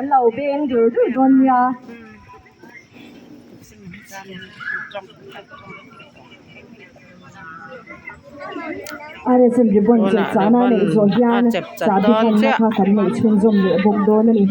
kan lau beng dur dur don ya are sem ribon che chana nei zo hian chabi han na kha kan nei chhun zom le bok don ani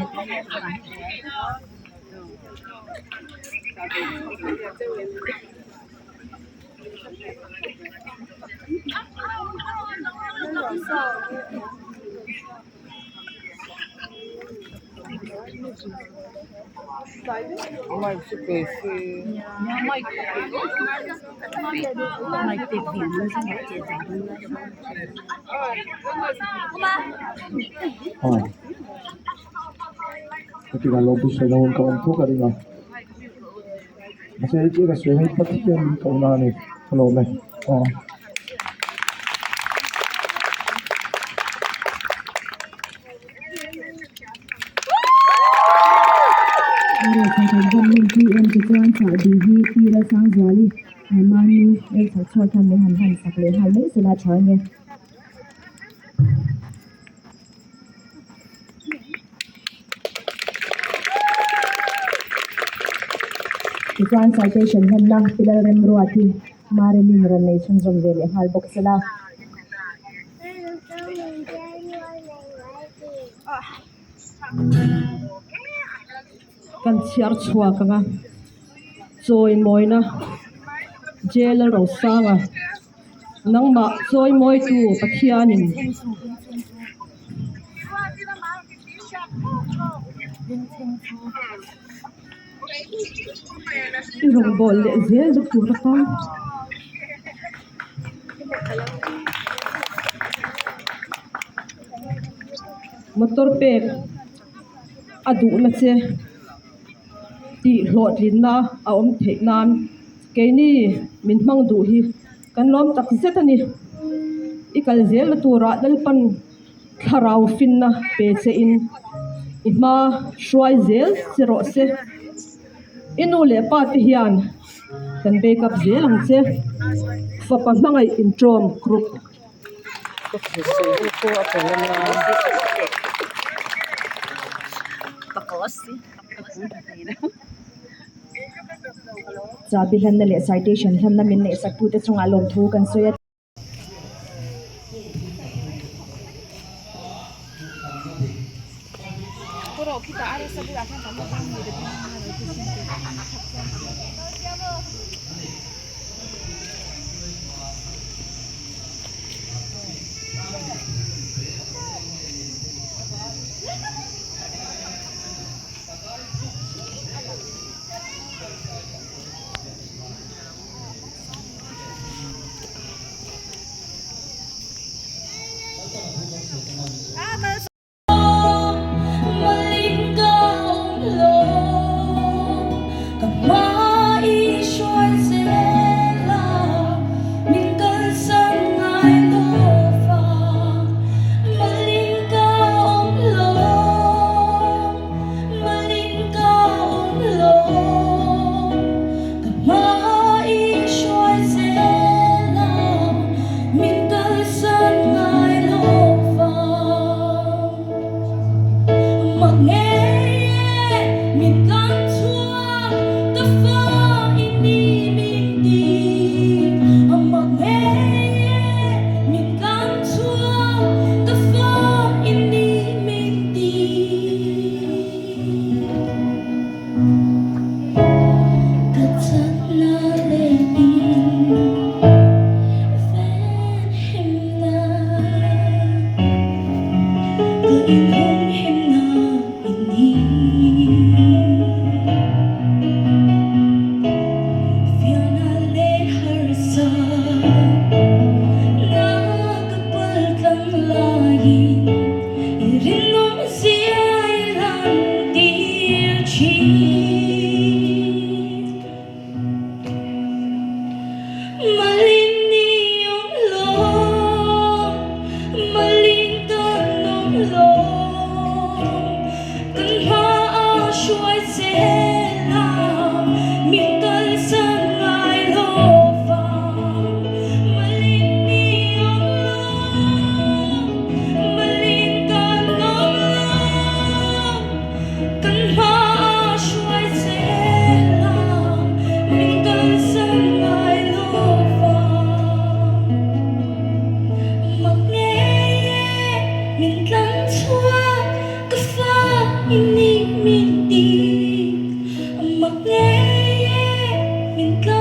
Tapi kalau bisa namun kawan tu kali lah. Masih aja kasih ni Pathianin kau nani kalau meh. Kisan citation hanna pilal remruati maremin ranei chunjom vele hal boxela kan chiar chua kanga choi moina Lalrosanga nangma choi moi tu Pathianin rong bol le zel du pura ka motor pek adu na che ti hlot lin na a om thei nan ke ni min mang du hi kan lom tak zet ani ikal zel tura dal pan tharau fin na pe che in ima shwai zel siro se inu le pa ti hian kan backup zel ang che fa pa mangai introm group chabi han na le citation han na min ne sakpu te chunga lom thu kan soya Puro kita ada sebelah kan sama kami di depan yeah, yeah,